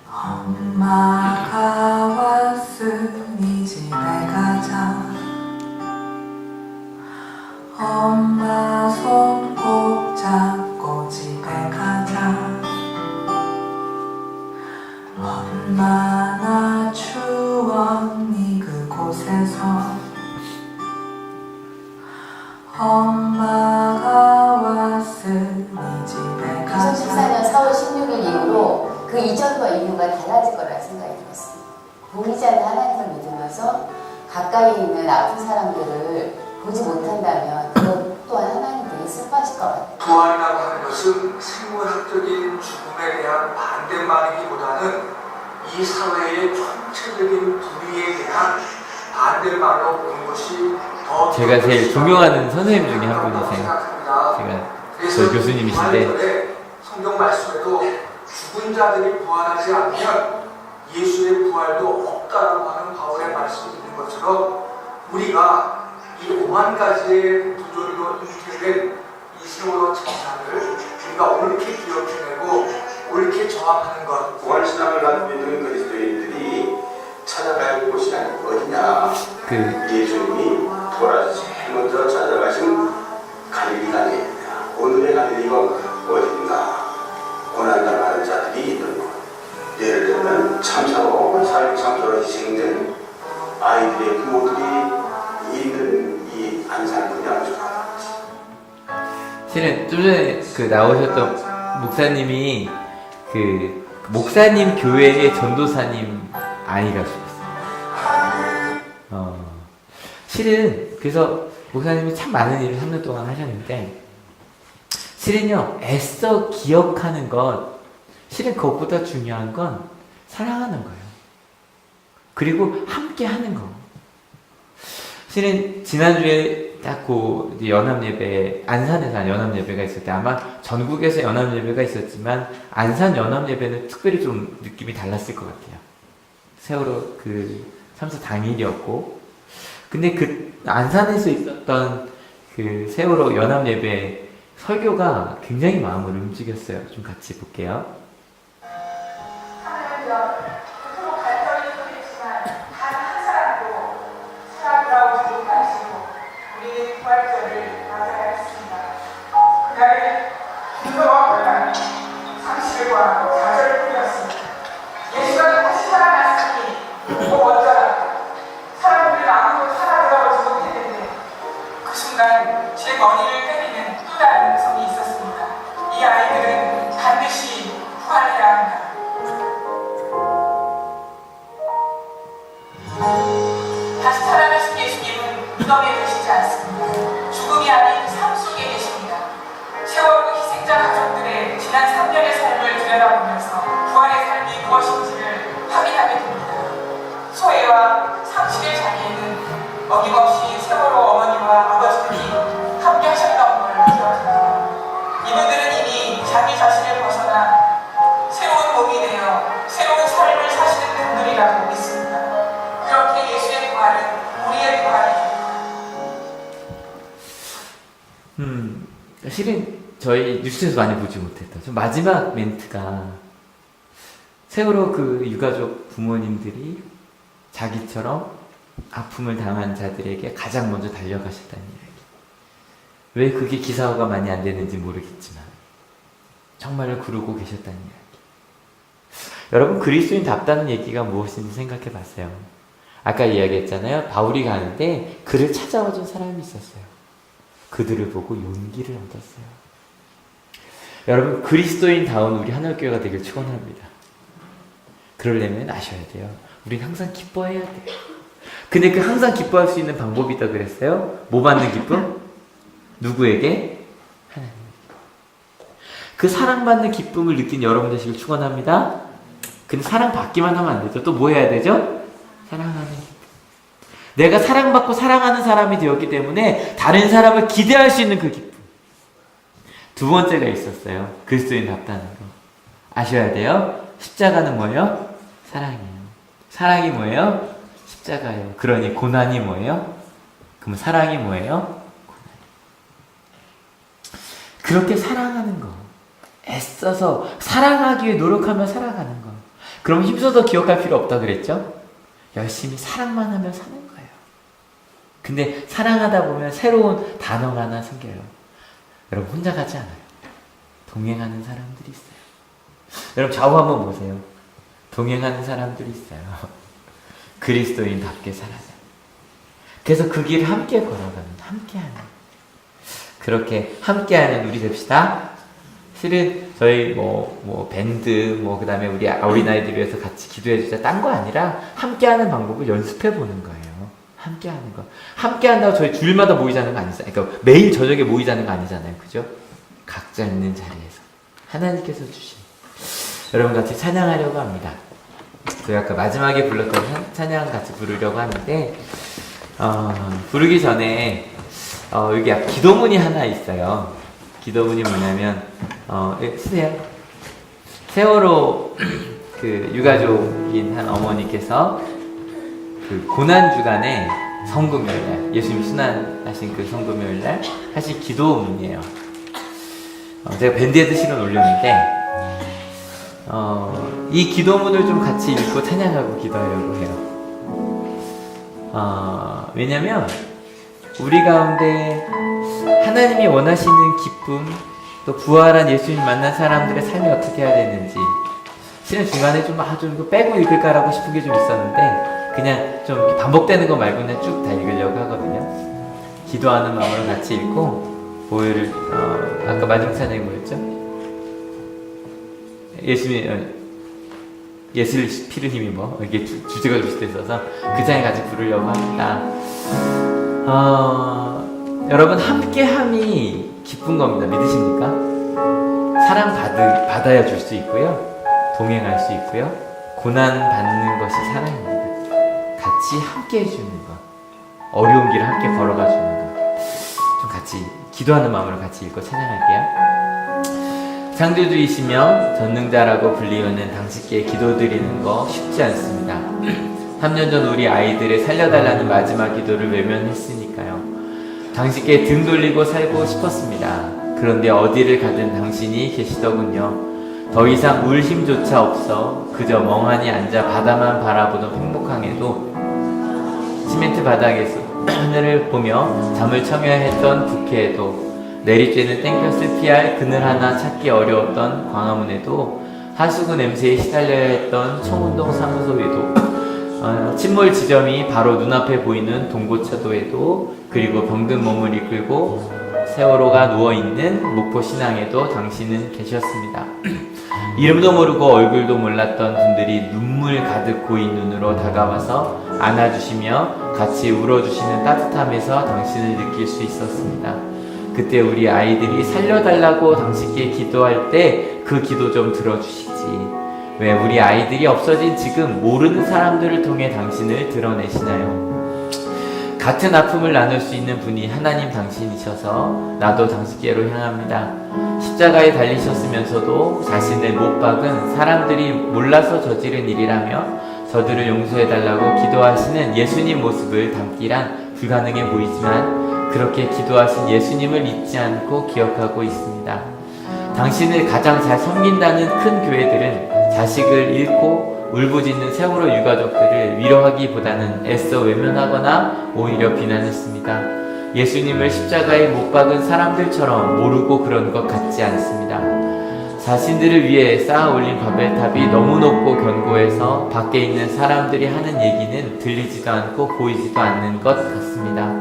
엄마가 왔으니 집에 가자. 엄마 손 꼭 잡고 집에 가자. 얼마나 추웠니 그곳에서. 엄마가 왔으니 집에 가자. 2014년 4월 16일 이후로 그 이전과 이후가 달라질 거라 생각이 들었습니다. 보이지 않는 하나님을 믿으면서 가까이 있는 아픈 사람들을 보지 못한다면 그것 또한 하나님들이 슬퍼하실 것 같아요. 부활이라고 하는 것은 생물학적인 죽음에 대한 반대말이기보다는 이 사회의 전체적인 불의에 대한 반대말로 보는 것이 더 제가 제일 존경하는 선생님 중에 한 분이세요. 제가 저희 교수님이신데 성경 말씀에도 죽은 자들이 부활하지 않으면 예수의 부활도 없다라고 하는 바울의 말씀이 있는 것처럼 우리가 이 오만 가지의 부조리로 잉태된 이 세월호 참사를 우리가 옳게 기억해내고 옳게 저항하는 것. 부활신앙을 가지고 있는 그리스도인들이 찾아갈 곳이 어디냐. 예수님이 돌아서 제일 먼저 찾아가신 갈릴리가 아닙니다. 오늘의 갈릴리가 어딘가. 고난당하는 자들이 있는 곳. 예를 들면 참사로 살인 참사로 희생된 아이들의 부모들이 있는 이 안산 분향소가. 실은 좀 전에 그 나오셨던 목사님이 그 목사님 교회의 전도사님 아이가 죽었어요. 실은 그래서 목사님이 참 많은 일을 3년 동안 하셨는데 실은요 애써 기억하는 것 실은 그것보다 중요한 건 사랑하는 거예요. 그리고 함께 하는 거. 실은 지난주에 딱 그 연합예배, 안산에서 한 연합예배가 있을 때 아마 전국에서 연합예배가 있었지만 안산 연합예배는 특별히 좀 느낌이 달랐을 것 같아요. 세월호 그 참사 당일이었고 근데 그 안산에서 있었던 그 세월호 연합예배 설교가 굉장히 마음을 움직였어요. 좀 같이 볼게요. 제 머리를 때리는 또 다른 성이 있었습니다. 이 아이들은 반드시 부활해야 한다. 다시 살아나신 예수님은 무덤에 계시지 않습니다. 죽음이 아닌 삶 속에 계십니다. 세월호 희생자 가족들의 지난 3년의 삶을 들여다보면서 부활의 삶이 무엇인지를 확인하게 됩니다. 소외와 상실의 자리에는 어김없이 세월호 어머니와 아버지들이 함께 하셨던 걸 기억합니다. 이분들은 이미 자기 자신을 벗어나 새로운 몸이 되어 새로운 삶을 사시는 분들이라고 믿습니다. 그렇게 예수의 부활은 우리의 부활입니다. 실은 저희 뉴스에서 많이 보지 못했다. 좀 마지막 멘트가 세월호 그 유가족 부모님들이 자기처럼 아픔을 당한 자들에게 가장 먼저 달려가셨다는 이야기. 왜 그게 기사화가 많이 안 되는지 모르겠지만 정말로 그러고 계셨다는 이야기. 여러분 그리스도인답다는 얘기가 무엇인지 생각해 봤어요. 아까 이야기했잖아요. 바울이 가는데 그를 찾아와준 사람이 있었어요. 그들을 보고 용기를 얻었어요. 여러분 그리스도인다운 우리 하늘교회가 되길 축원합니다. 그러려면 아셔야 돼요. 우린 항상 기뻐해야 돼요. 근데 그 항상 기뻐할 수 있는 방법이 있다 그랬어요. 뭐 받는 기쁨? 누구에게? 하나님에게. 그 사랑받는 기쁨을 느낀 여러분 되시길 축원합니다. 근데 사랑받기만 하면 안 되죠. 또 뭐 해야 되죠? 사랑하는 기쁨. 내가 사랑받고 사랑하는 사람이 되었기 때문에 다른 사람을 기대할 수 있는 그 기쁨. 두 번째가 있었어요. 그리스도인답다는 거. 아셔야 돼요. 십자가는 뭐예요? 사랑이에요. 사랑이 뭐예요? 십자가예요. 그러니 고난이 뭐예요? 그럼 사랑이 뭐예요? 고난이. 그렇게 사랑하는 거. 애써서 사랑하기 위해 노력하며 살아가는 거. 그럼 힘써서 기억할 필요 없다 그랬죠? 열심히 사랑만 하면 사는 거예요. 근데 사랑하다 보면 새로운 단어가 하나 생겨요. 여러분 혼자 가지 않아요. 동행하는 사람들이 있어요. 여러분 좌우 한번 보세요. 동행하는 사람들이 있어요. 그리스도인답게 살아요. 그래서 그 길을 함께 걸어가는, 함께하는. 그렇게 함께하는 우리 됩시다. 실은 저희 밴드 그 다음에 우리 어린아이들 위해서 같이 기도해주자 딴 거 아니라 함께하는 방법을 연습해 보는 거예요. 함께하는 거. 함께한다고 저희 주일마다 모이자는 거 아니잖아요. 그러니까 매일 저녁에 모이자는 거 아니잖아요. 그죠? 각자 있는 자리에서 하나님께서 주신 여러분 같이 찬양하려고 합니다. 저희 아까 마지막에 불렀던 찬양 같이 부르려고 하는데 부르기 전에 여기 기도문이 하나 있어요. 기도문이 뭐냐면 쓰세요. 세월호 그 유가족인 한 어머니께서 그 고난주간에 성금요일날 예수님 순환하신 그 성금요일날 하신 기도문이에요. 제가 밴드에도 실은 올렸는데 이 기도문을 좀 같이 읽고 찬양하고 기도하려고 해요. 왜냐면 우리 가운데 하나님이 원하시는 기쁨, 또 부활한 예수님 만난 사람들의 삶이 어떻게 해야 되는지 실은 중간에 좀 이거 빼고 읽을까라고 싶은 게 좀 있었는데 그냥 좀 이렇게 반복되는 거 말고 그냥 쭉 다 읽으려고 하거든요. 기도하는 마음으로 같이 읽고 보혈을 아까 마지막 찬양이 뭐였죠? 예수의 피를 힘이 이게 주제가 비슷해 있어서 그 찬양 같이 부르려고 합니다. 여러분 함께함이 기쁜 겁니다. 믿으십니까? 사랑 받아야 줄 수 있고요. 동행할 수 있고요. 고난 받는 것이 사랑입니다. 같이 함께 해주는 것. 어려운 길을 함께 걸어가 주는 것. 좀 같이 기도하는 마음으로 같이 읽고 찬양할게요. 창조주이시며 전능자라고 불리우는 당신께 기도드리는 거 쉽지 않습니다. 3년 전 우리 아이들을 살려달라는 마지막 기도를 외면했으니까요. 당신께 등 돌리고 살고 싶었습니다. 그런데 어디를 가든 당신이 계시더군요. 더 이상 울 힘조차 없어 그저 멍하니 앉아 바다만 바라보던 행복항에도 시멘트 바닥에서 하늘을 보며 잠을 청해야 했던 국회에도 내리쬐는 땡볕을 피할 그늘 하나 찾기 어려웠던 광화문에도 하수구 냄새에 시달려야 했던 청운동 사무소에도 침몰 지점이 바로 눈앞에 보이는 동고차도에도 그리고 병든 몸을 이끌고 세월호가 누워있는 목포신항에도 당신은 계셨습니다. 이름도 모르고 얼굴도 몰랐던 분들이 눈물 가득 고인 눈으로 다가와서 안아주시며 같이 울어주시는 따뜻함에서 당신을 느낄 수 있었습니다. 그때 우리 아이들이 살려달라고 당신께 기도할 때 그 기도 좀 들어주시지. 왜 우리 아이들이 없어진 지금 모르는 사람들을 통해 당신을 드러내시나요? 같은 아픔을 나눌 수 있는 분이 하나님 당신이셔서 나도 당신께로 향합니다. 십자가에 달리셨으면서도 자신을 못 박은 사람들이 몰라서 저지른 일이라며 저들을 용서해달라고 기도하시는 예수님 모습을 담기란 불가능해 보이지만 그렇게 기도하신 예수님을 잊지 않고 기억하고 있습니다. 당신을 가장 잘 섬긴다는 큰 교회들은 자식을 잃고 울부짖는 세월호 유가족들을 위로하기보다는 애써 외면하거나 오히려 비난했습니다. 예수님을 십자가에 못 박은 사람들처럼 모르고 그런 것 같지 않습니다. 자신들을 위해 쌓아 올린 바벨탑이 너무 높고 견고해서 밖에 있는 사람들이 하는 얘기는 들리지도 않고 보이지도 않는 것 같습니다.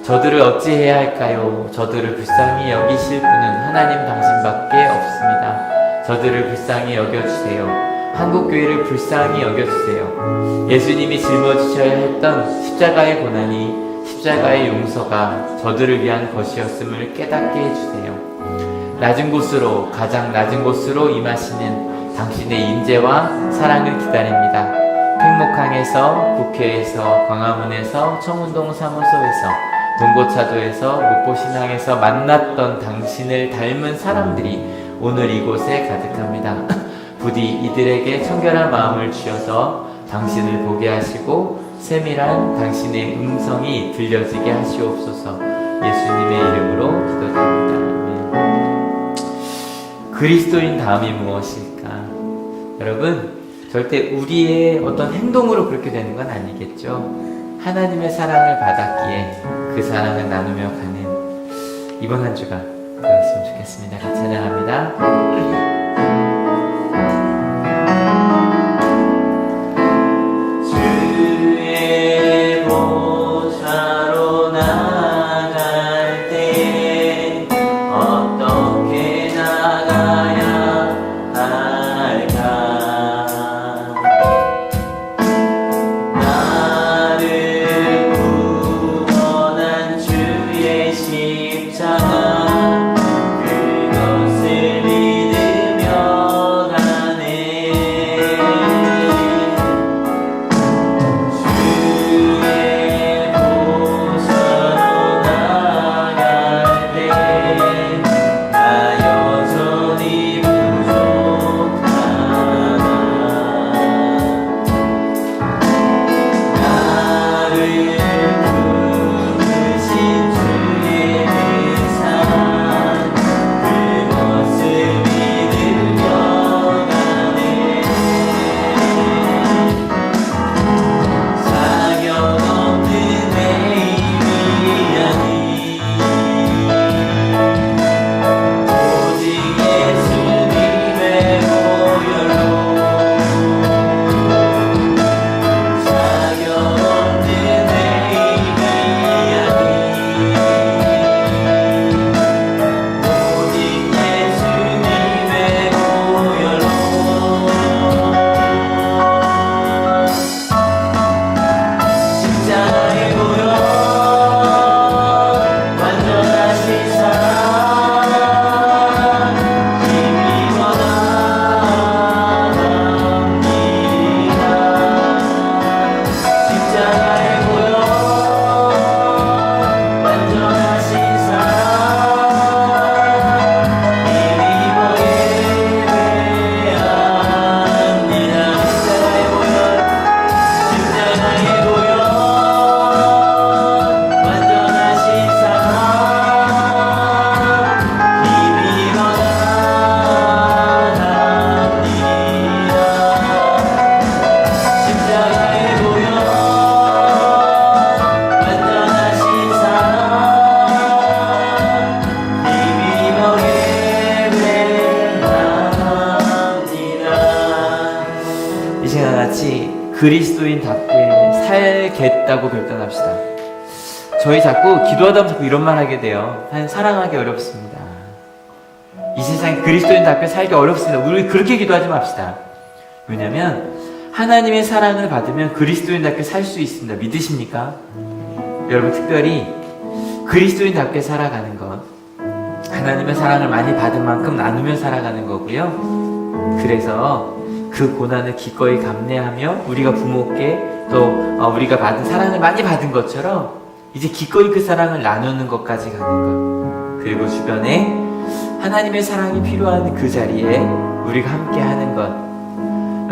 저들을 어찌해야 할까요? 저들을 불쌍히 여기실 분은 하나님 당신밖에 없습니다. 저들을 불쌍히 여겨주세요. 한국교회를 불쌍히 여겨주세요. 예수님이 짊어지셔야 했던 십자가의 고난이 십자가의 용서가 저들을 위한 것이었음을 깨닫게 해주세요. 낮은 곳으로 가장 낮은 곳으로 임하시는 당신의 인재와 사랑을 기다립니다. 팽목한 당에서, 국회에서, 광화문에서, 청운동 사무소에서, 동고차도에서, 목포신앙에서 만났던 당신을 닮은 사람들이 오늘 이곳에 가득합니다. 부디 이들에게 청결한 마음을 주셔서 당신을 보게 하시고 세밀한 당신의 음성이 들려지게 하시옵소서. 예수님의 이름으로 기도드립니다. 아멘. 그리스도인 다음이 무엇일까? 여러분, 절대 우리의 어떤 행동으로 그렇게 되는 건 아니겠죠. 하나님의 사랑을 받았기에 그 사랑을 나누며 가는 이번 한 주가 되었으면 좋겠습니다. 같이 찬양합니다. 그리스도인답게 살겠다고 결단합시다. 저희 자꾸 기도하다 보면 자꾸 이런 말 하게 돼요. 사랑하기 어렵습니다. 이 세상에 그리스도인답게 살기 어렵습니다. 우리 그렇게 기도하지 맙시다. 왜냐면 하나님의 사랑을 받으면 그리스도인답게 살 수 있습니다. 믿으십니까? 여러분, 특별히 그리스도인답게 살아가는 것, 하나님의 사랑을 많이 받은 만큼 나누며 살아가는 거고요. 그래서 그 고난을 기꺼이 감내하며 우리가 부모께 또 우리가 받은 사랑을 많이 받은 것처럼 이제 기꺼이 그 사랑을 나누는 것까지 가는 것, 그리고 주변에 하나님의 사랑이 필요한 그 자리에 우리가 함께 하는 것.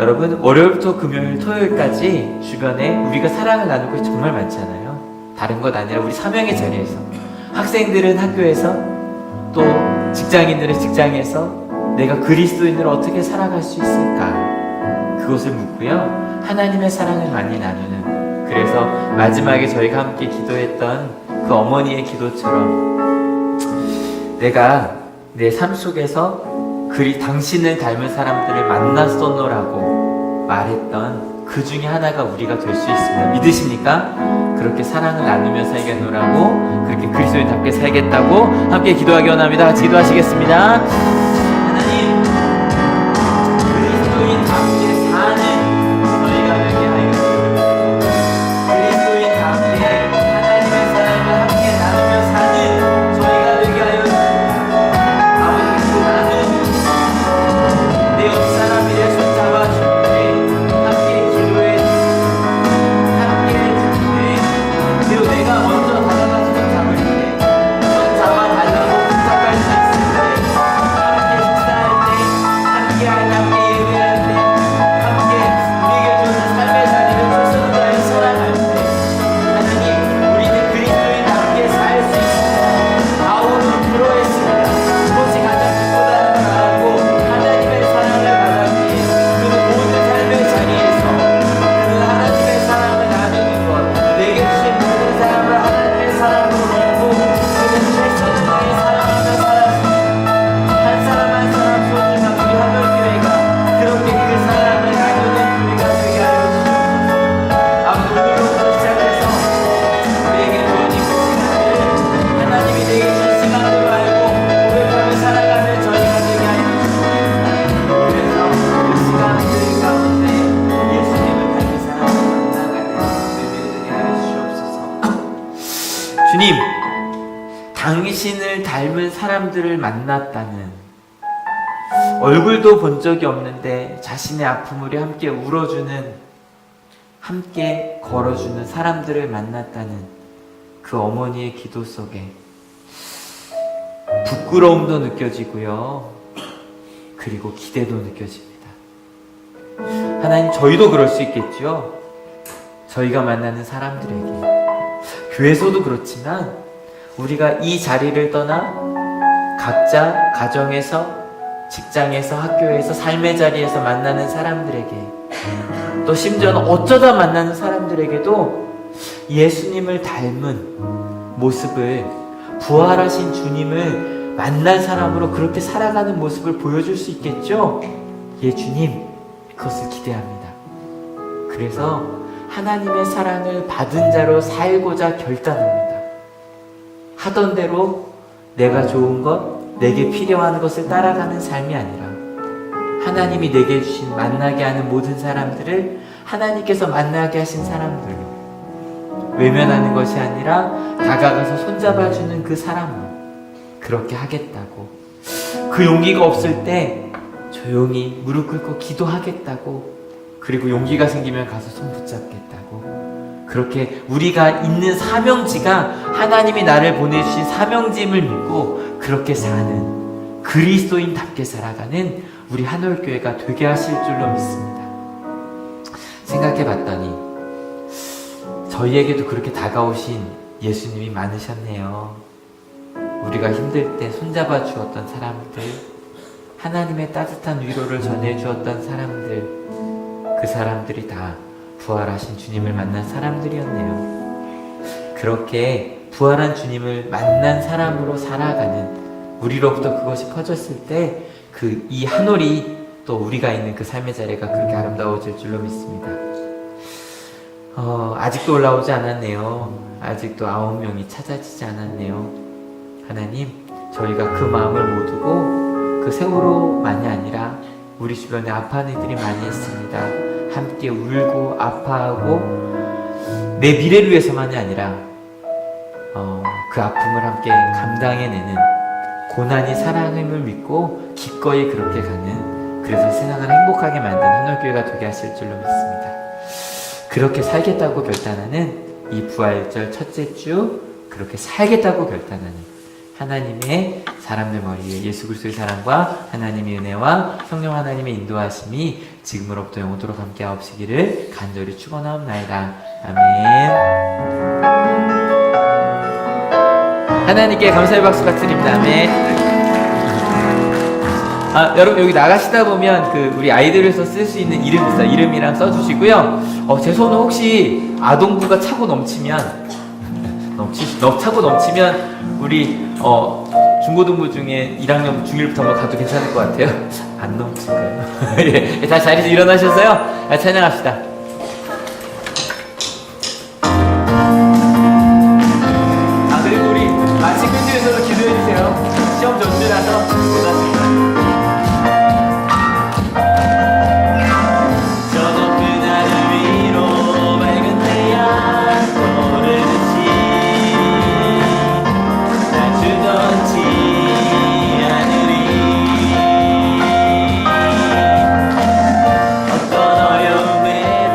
여러분, 월요일부터 금요일, 토요일까지 주변에 우리가 사랑을 나눌 것이 정말 많잖아요. 다른 것 아니라 우리 사명의 자리에서, 학생들은 학교에서, 또 직장인들은 직장에서 내가 그리스도인으로 어떻게 살아갈 수 있을까? 그것을 묻고요, 하나님의 사랑을 많이 나누는, 그래서 마지막에 저희가 함께 기도했던 그 어머니의 기도처럼 내가 내 삶 속에서 당신을 닮은 사람들을 만났었노라고 말했던 그 중에 하나가 우리가 될 수 있습니다. 믿으십니까? 그렇게 사랑을 나누며 살겠노라고, 그렇게 그리스도인답게 살겠다고 함께 기도하기 원합니다. 같이 기도하시겠습니다. 하나님, 그리스도인답게 사는 저희가 되게 하여 주옵소서. 그리스도인답게 하나님의 사랑을 함께 나누며 사는 저희가 되게 하여 주옵소서. 아버지, 나는 내 옆 사람들의 손 잡아줄 때 함께 기도해 주시고 주님, 당신을 닮은 사람들을 만났다는, 얼굴도 본 적이 없는데 자신의 아픔을 함께 울어주는, 함께 걸어주는 사람들을 만났다는 그 어머니의 기도 속에 부끄러움도 느껴지고요, 그리고 기대도 느껴집니다. 하나님, 저희도 그럴 수 있겠죠. 저희가 만나는 사람들에게, 교회에서도 그렇지만 우리가 이 자리를 떠나 각자 가정에서, 직장에서, 학교에서, 삶의 자리에서 만나는 사람들에게, 또 심지어는 어쩌다 만나는 사람들에게도 예수님을 닮은 모습을, 부활하신 주님을 만난 사람으로 그렇게 살아가는 모습을 보여줄 수 있겠죠? 예, 주님, 그것을 기대합니다. 그래서 하나님의 사랑을 받은 자로 살고자 결단합니다. 하던 대로 내가 좋은 것, 내게 필요한 것을 따라가는 삶이 아니라 하나님이 내게 주신 만나게 하는 모든 사람들을 하나님께서 만나게 하신 사람들로, 외면하는 것이 아니라 다가가서 손잡아주는 그 사람으로 그렇게 하겠다고, 그 용기가 없을 때 조용히 무릎 꿇고 기도하겠다고, 그리고 용기가 생기면 가서 손 붙잡겠다고, 그렇게 우리가 있는 사명지가 하나님이 나를 보내주신 사명짐을 믿고 그렇게 사는, 그리스도인답게 살아가는 우리 한올교회가 되게 하실 줄로 믿습니다. 생각해 봤더니 저희에게도 그렇게 다가오신 예수님이 많으셨네요. 우리가 힘들 때 손잡아 주었던 사람들, 하나님의 따뜻한 위로를 전해 주었던 사람들, 그 사람들이 다 부활하신 주님을 만난 사람들이었네요. 그렇게 부활한 주님을 만난 사람으로 살아가는 우리로부터 그것이 퍼졌을 때 그 이 한올이, 또 우리가 있는 그 삶의 자리가 그렇게 아름다워질 줄로 믿습니다. 아직도 올라오지 않았네요. 아직도 9명이 찾아지지 않았네요. 하나님, 저희가 그 마음을 못 두고 그 세월호만이 아니라 우리 주변에 아파하는 이들이 많이 있습니다. 함께 울고 아파하고 내 미래를 위해서만이 아니라 그 아픔을 함께 감당해내는, 고난이 사랑임을 믿고 기꺼이 그렇게 가는, 그래서 세상을 행복하게 만든 한올교회가 되게 하실 줄로 믿습니다. 그렇게 살겠다고 결단하는 이 부활절 첫째 주, 그렇게 살겠다고 결단하는 하나님의 사람들 머리에 예수 그리스도의 사랑과 하나님의 은혜와 성령 하나님의 인도하심이 지금으로부터 영원토록 함께 하옵시기를 간절히 축원하옵나이다. 아멘. 하나님께 감사의 박수가 드립니다. 아멘. 여러분, 여기 나가시다 보면 우리 아이들에서 쓸 수 있는 이름 있어요. 이름이랑 써주시고요. 제 손은 혹시 아동부가 차고 넘치면 차고 넘치면 우리 중고등부 중에 1학년 중1부터 한번 가도 괜찮을 것 같아요. 안 넘칠까요? 예, 다시 자리에서 일어나셔서요. 찬양합시다. 그리고 우리 친구들에서도 기도해주세요. 시험 전주라서 고맙습니다. 어떤 어려움에도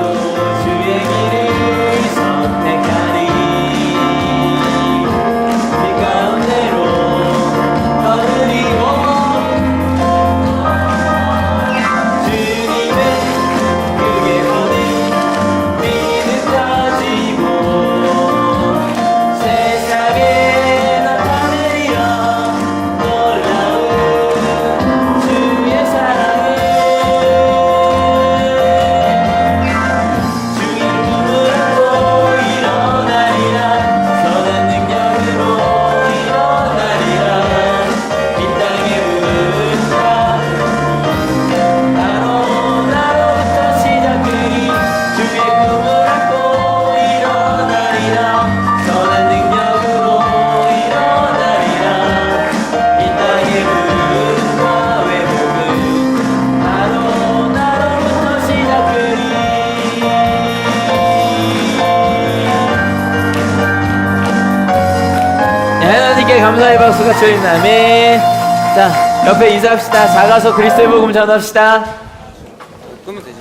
감사의 박수가 쳐있는 아멘. 자, 옆에 인사합시다. 작아서 그리스도의 복음 전합시다. 끄면 되죠.